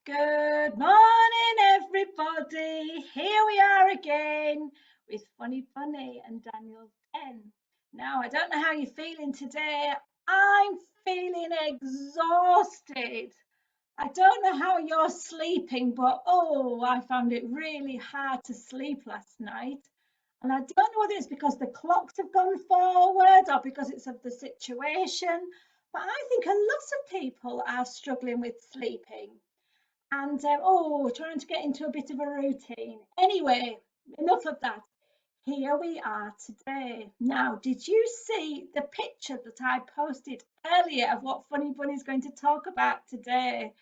Good morning, everybody. Here we are again with Funny Bunny and Daniel's Den. Now, I don't know how you're feeling today. I'm feeling exhausted. I don't know how you're sleeping, but I found it really hard to sleep last night. And I don't know whether it's because the clocks have gone forward or because it's of the situation, but I think a lot of people are struggling with sleeping and trying to get into a bit of a routine. Anyway, enough of that. Here we are today. Now, did you see the picture that I posted earlier of what Funny Bunny is going to talk about today?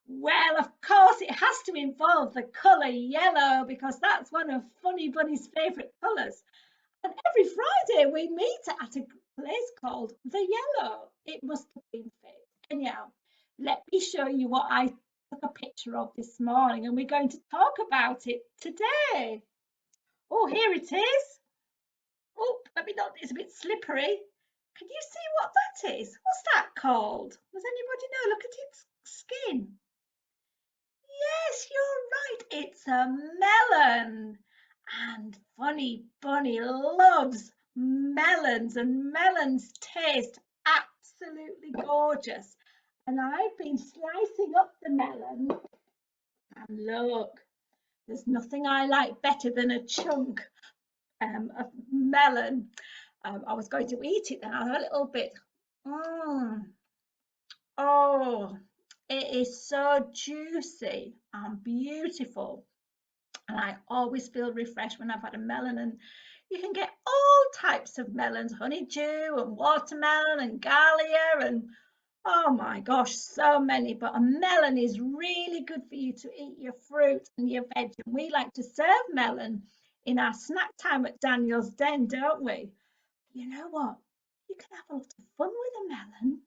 Well, of course, it has to involve the colour yellow because that's one of Funny Bunny's favourite colours. And every Friday we meet at a place called The Yellow. It must have been fate. Anyhow, let me show you what I took a picture of this morning, and we're going to talk about it today. Oh, here it is. Oh, let me not, it's a bit slippery. Can you see what that is? What's that called? Does anybody know? Look at its skin. Yes, you're right. It's a melon. And Funny Bunny loves melons, and melons taste absolutely gorgeous. And I've been slicing up the melon, and look, there's nothing I like better than a chunk of melon. I was going to eat it then. I'll have a little bit. Oh, it is so juicy and beautiful. And I always feel refreshed when I've had a melon. And you can get all types of melons, honeydew and watermelon and Galia and oh my gosh, so many. But a melon is really good for you to eat your fruit and your veg. And we like to serve melon in our snack time at Daniel's Den, don't we? You know what? You can have a lot of fun with a melon.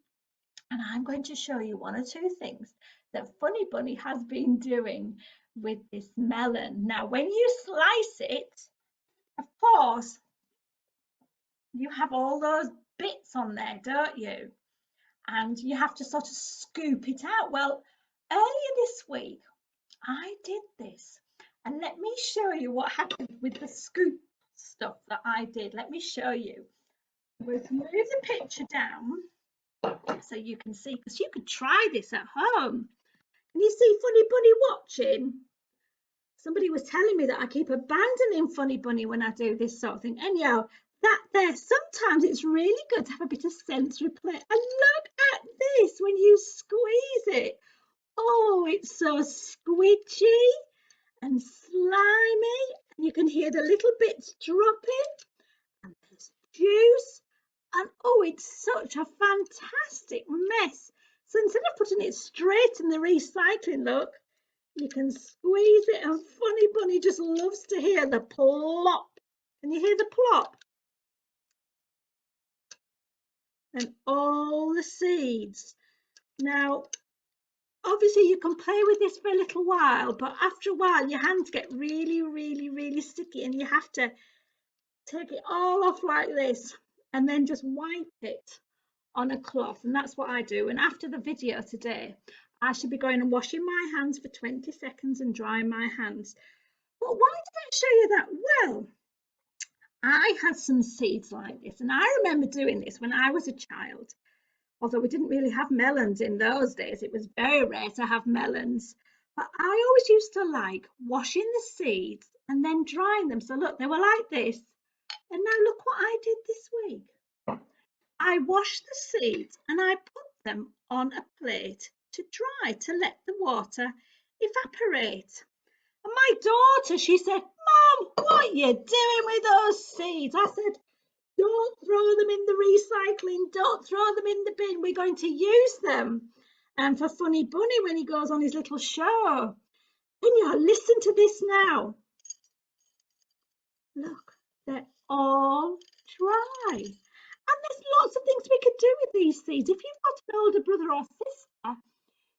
And I'm going to show you one or two things that Funny Bunny has been doing with this melon. Now, when you slice it, of course, you have all those bits on there, don't you? And you have to sort of scoop it out. Well, earlier this week, I did this. And let me show you what happened with the scoop stuff that I did. Let me show you. We'll move the picture down so you can see, because you could try this at home. Can you see Funny Bunny watching? Somebody was telling me that I keep abandoning Funny Bunny when I do this sort of thing. Anyhow, that there, sometimes it's really good to have a bit of sensory play. And look at this when you squeeze it. Oh, it's so squidgy and slimy. And you can hear the little bits dropping. And there's juice. And oh, it's such a fantastic mess. So instead of putting it straight in the recycling, look, you can squeeze it, and Funny Bunny just loves to hear the plop. Can you hear the plop? And all the seeds. Now, obviously you can play with this for a little while, but after a while your hands get really, really, really sticky and you have to take it all off like this and then just wipe it on a cloth. And that's what I do. And after the video today, I should be going and washing my hands for 20 seconds and drying my hands. But why did I show you that? Well, I had some seeds like this, and I remember doing this when I was a child. Although we didn't really have melons in those days, it was very rare to have melons. But I always used to like washing the seeds and then drying them. So look, they were like this. And now look what I did this week. I washed the seeds and I put them on a plate to dry, to let the water evaporate. And my daughter, she said, Mom, what are you doing with those seeds? I said, don't throw them in the recycling, don't throw them in the bin. We're going to use them. And for Funny Bunny when he goes on his little show. And you listen to this now. Look, they're all dry. And there's lots of things we could do with these seeds. If you've got an older brother or sister,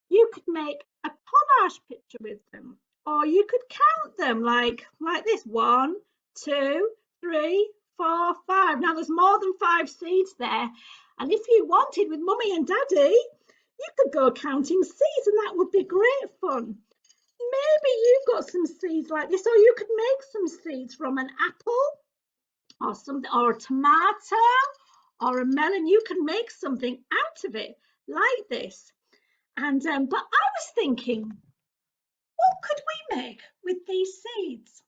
you could make a collage picture with them. Or you could count them like this. 1, 2, 3, 4, 5. Now there's more than 5 seeds there. And if you wanted with Mummy and Daddy, You could go counting seeds and that would be great fun. Maybe you've got some seeds like this, or you could make some seeds from an apple or something, or a tomato or a melon. You can make something out of it like this. And but I was thinking, what could we make with these seeds?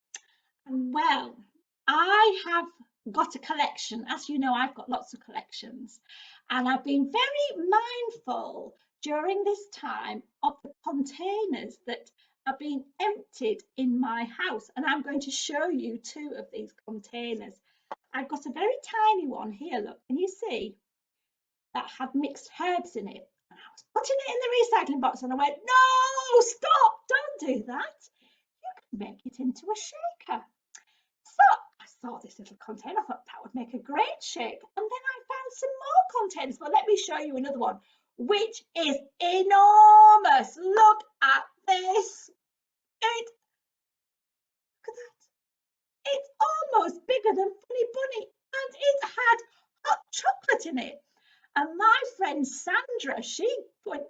And well, I have got a collection. As you know, I've got lots of collections, and I've been very mindful during this time of the containers that are being emptied in my house. And I'm going to show you two of these containers. I've got a very tiny one here, look, can you see, that had mixed herbs in it. And I was putting it in the recycling box and I went, no, stop, don't do that. You can make it into a shaker. So I saw this little container, I thought that would make a great shake. And then I found some more containers. Well, let me show you another one, which is enormous. Look at this. Look at that. It's almost bigger than Funny Bunny, and it had hot chocolate in it. And my friend Sandra, when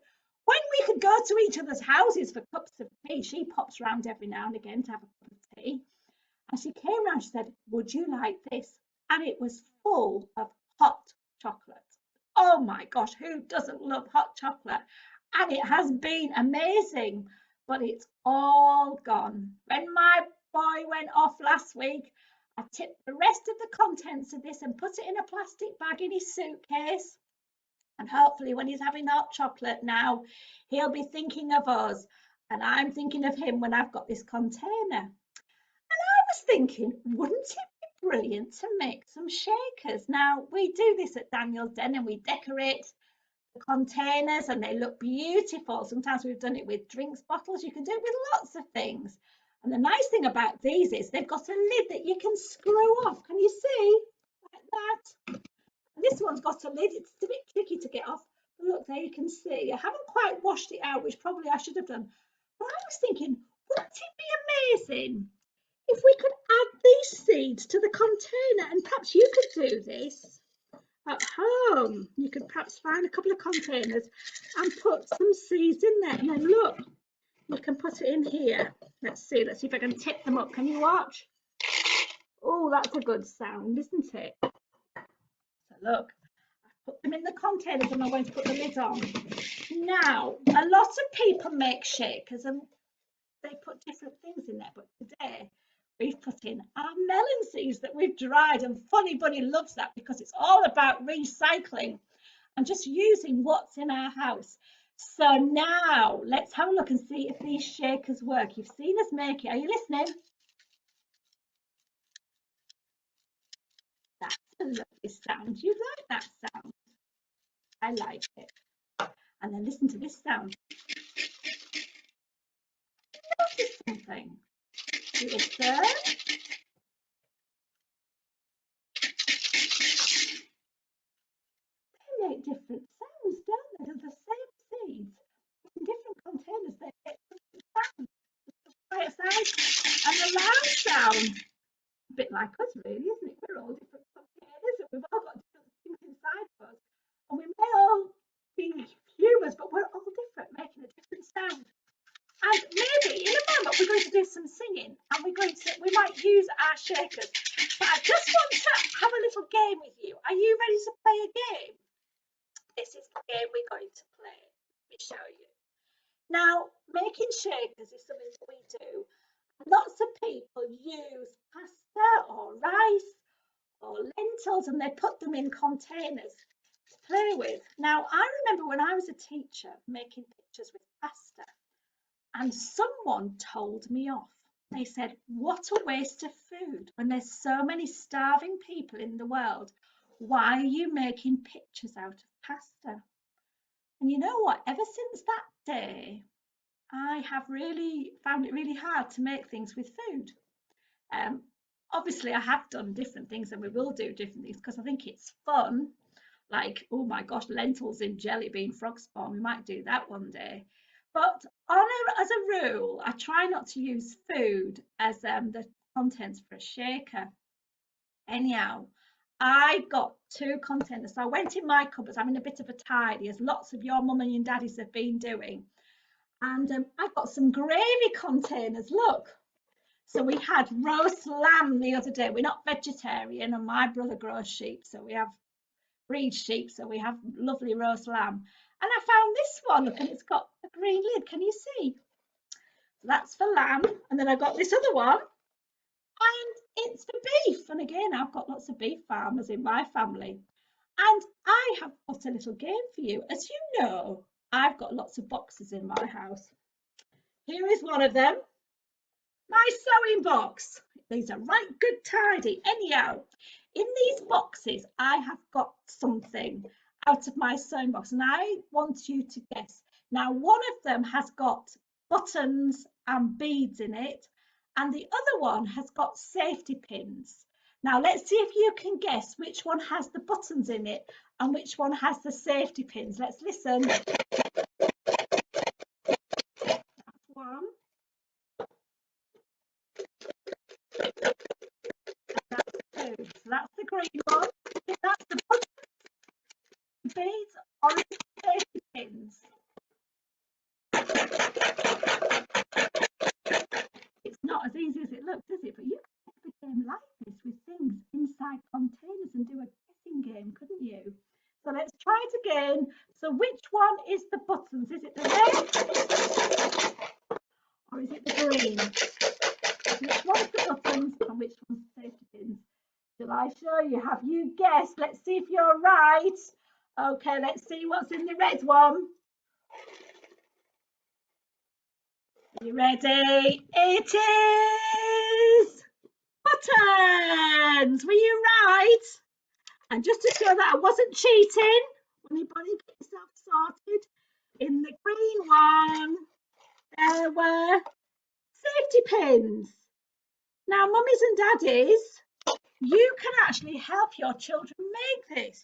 we could go to each other's houses for cups of tea, she pops round every now and again to have a cup of tea. And she came round, she said, would you like this? And it was full of hot chocolate. Oh my gosh, who doesn't love hot chocolate? And it has been amazing, but it's all gone. When my boy went off last week, I tipped the rest of the contents of this and put it in a plastic bag in his suitcase. And hopefully when he's having hot chocolate now, he'll be thinking of us. And I'm thinking of him when I've got this container. And I was thinking, wouldn't it be brilliant to make some shakers? Now, we do this at Daniel's Den and we decorate the containers and they look beautiful. Sometimes we've done it with drinks bottles. You can do it with lots of things. And the nice thing about these is they've got a lid that you can screw off. Can you see? Like that. And this one's got a lid. It's a bit tricky to get off. But look, there you can see. I haven't quite washed it out, which probably I should have done. But I was thinking, wouldn't it be amazing if we could add these seeds to the container? And perhaps you could do this at home. You could perhaps find a couple of containers and put some seeds in there. And then look, you can put it in here. Let's see if I can tip them up. Can you watch? Oh, that's a good sound, isn't it? So look, I put them in the containers and I'm going to put the lid on. Now, a lot of people make shakers and they put different things in there, but today we've put in our melon seeds that we've dried, and Funny Bunny loves that because it's all about recycling and just using what's in our house. So now let's have a look and see if these shakers work. You've seen us make it. Are you listening? That's a lovely sound. You like that sound? I like it. And then listen to this sound. Notice something. Listen. They make different sounds, don't they? They're the same seeds. In different containers, they make different sounds. The quiet sound and the loud sound. A bit like us, really, isn't it? We're all different containers and we've all got different things inside of us. And we may all be humans, but we're all different, making a different sound. And maybe in a moment we're going to do some singing and we might use our shakers. But I just want to have a little game with you. Are you ready to play a game? This is the game we're going to play. Let me show you. Now, making shakers is something that we do. Lots of people use pasta or rice or lentils and they put them in containers to play with. Now, I remember when I was a teacher making pictures with pasta and someone told me off. They said, what a waste of food when there's so many starving people in the world. Why are you making pictures out of pasta? And you know what? Ever since that day, I have really found it really hard to make things with food. Obviously, I have done different things and we will do different things because I think it's fun. Like, oh my gosh, lentils in jelly bean frog spawn. We might do that one day. But as a rule, I try not to use food as the contents for a shaker. Anyhow, I got 2 containers. So I went in my cupboards. I'm in a bit of a tidy, as lots of your mum and your daddies have been doing. And I got some gravy containers. Look. So we had roast lamb the other day. We're not vegetarian, and my brother grows sheep, so we have breed sheep, so we have lovely roast lamb. And I found this one, look, and it's got a green lid. Can you see? So that's for lamb. And then I got this other one, and it's for beef. And again, I've got lots of beef farmers in my family. And I have got a little game for you. As you know, I've got lots of boxes in my house. Here is one of them. My sewing box. These are right good tidy. Anyhow, in these boxes, I have got something out of my sewing box, and I want you to guess. Now, one of them has got buttons and beads in it, and the other one has got safety pins. Now, let's see if you can guess which one has the buttons in it and which one has the safety pins. Let's listen. That's one. So that's the green one. That's the beads, orange safety pins. It's not as easy as it looks, is it? But you could make a game like this with things inside containers and do a guessing game, couldn't you? So let's try it again. So which one is the buttons? Is it the red or is it the green? Which one's the buttons and which one's the safety pins? Shall I show you? Have you guessed? Let's see if you're right. Okay, let's see what's in the red one. Are you ready? It is buttons. Were you right? And just to show that I wasn't cheating, anybody get yourself sorted? In the green one, there were safety pins. Now, mummies and daddies, you can actually help your children make this.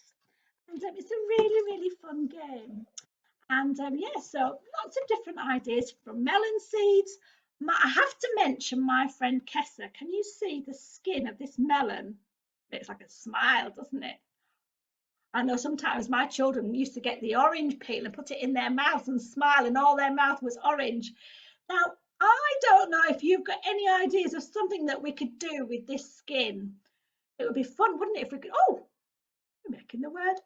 And it's a really, really fun game. And yeah, so lots of different ideas from melon seeds. I have to mention my friend Kessa. Can you see the skin of this melon? It's like a smile, doesn't it? I know sometimes my children used to get the orange peel and put it in their mouth and smile, and all their mouth was orange. Now, I don't know if you've got any ideas of something that we could do with this skin. It would be fun, wouldn't it, if we could, oh, we're making the word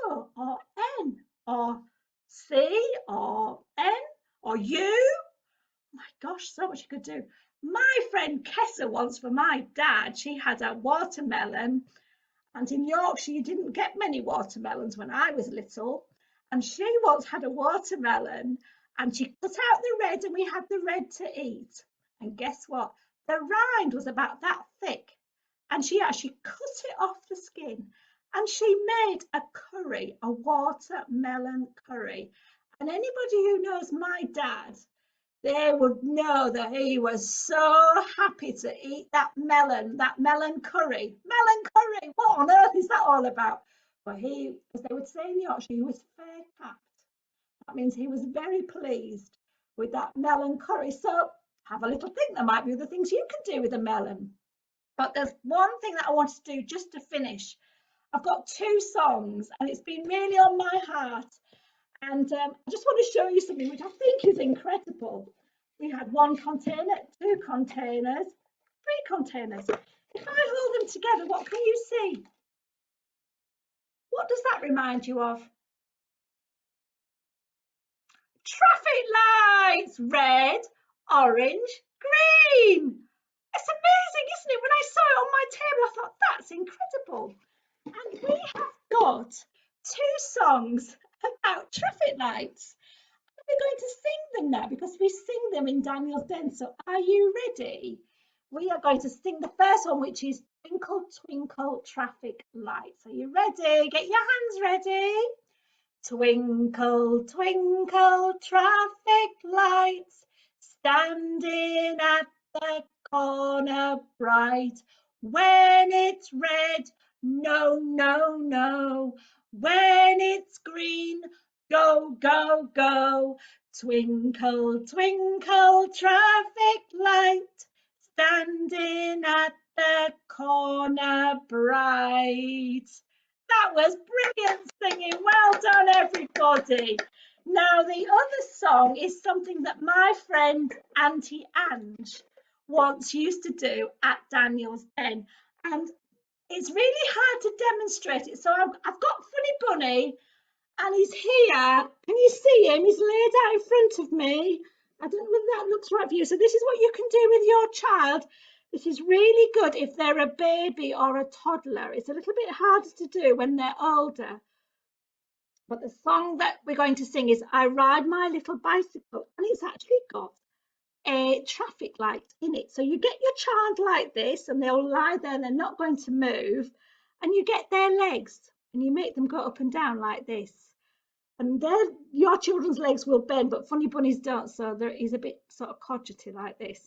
O or N or C or N or U. Oh my gosh, so much you could do. My friend Kessa once, for my dad, she had a watermelon, and in Yorkshire you didn't get many watermelons when I was little, and she once had a watermelon and she cut out the red and we had the red to eat. And guess what? The rind was about that thick, and she actually cut it off the skin and she made a curry, a watermelon curry. And anybody who knows my dad, they would know that he was so happy to eat that melon curry. Melon curry, what on earth is that all about? But he, as they would say in Yorkshire, he was fair capped. That means he was very pleased with that melon curry. So have a little think. There might be other things you can do with a melon. But there's one thing that I want to do just to finish. I've got 2 songs and it's been really on my heart. And I just want to show you something which I think is incredible. We had 1 container, 2 containers, 3 containers. If I hold them together, what can you see? What does that remind you of? Traffic lights, red, orange, green. It's amazing, isn't it? When I saw it on my table, I thought, that's incredible. And we have got 2 songs about traffic lights. And we're going to sing them now because we sing them in Daniel's Den. So are you ready? We are going to sing the first one, which is Twinkle, Twinkle, Traffic Lights. Are you ready? Get your hands ready. Twinkle, twinkle, traffic lights, standing at the corner bright. When it's red, no, no, no. When it's green, go, go, go. Twinkle, twinkle, traffic light, standing at the corner bright. That was brilliant singing. Well done, everybody. Now, the other song is something that my friend Auntie Ange once used to do at Daniel's Den. And it's really hard to demonstrate it. So I've got Funny Bunny and he's here. Can you see him? He's laid out in front of me. I don't know whether that looks right for you. So this is what you can do with your child. This is really good if they're a baby or a toddler. It's a little bit harder to do when they're older. But the song that we're going to sing is I Ride My Little Bicycle, and it's actually got a traffic light in it. So you get your child like this, and they'll lie there, they're not going to move, and you get their legs, and you make them go up and down like this. And then your children's legs will bend, but Funny Bunnies don't, so he's a bit sort of codgety like this.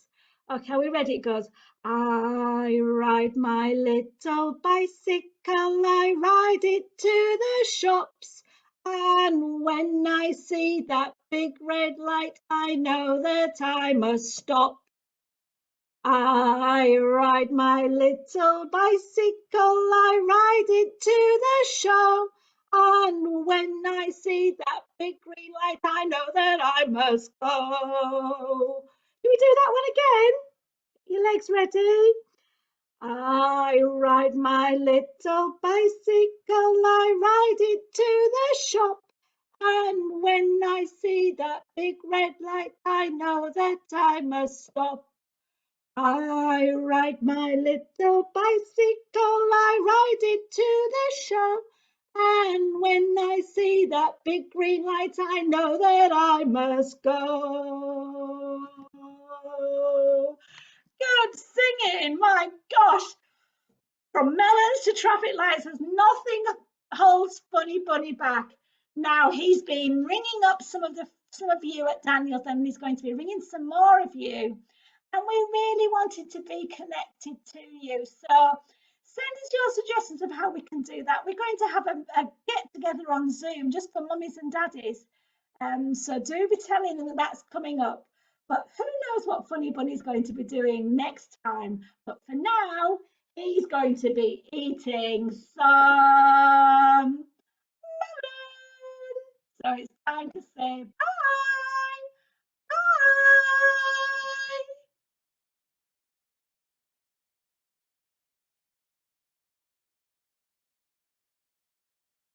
Okay, are we ready? It goes, I ride my little bicycle, I ride it to the shops. And when I see that big red light, I know that I must stop. I ride my little bicycle, I ride it to the show. And when I see that big green light, I know that I must go. Do we do that one again? Your legs ready? I ride my little bicycle, I ride it to the shop. And when I see that big red light, I know that I must stop. I ride my little bicycle, I ride it to the show. And when I see that big green light, I know that I must go. Good singing, my gosh. From melons to traffic lights, there's nothing holds Funny Bunny back. Now he's been ringing up some of you at Daniel's, and he's going to be ringing some more of you. And we really wanted to be connected to you. So send us your suggestions of how we can do that. We're going to have a get together on Zoom just for mummies and daddies. So do be telling them that that's coming up. But who knows what Funny Bunny's going to be doing next time. But for now, he's going to be eating some melon. So it's time to say bye.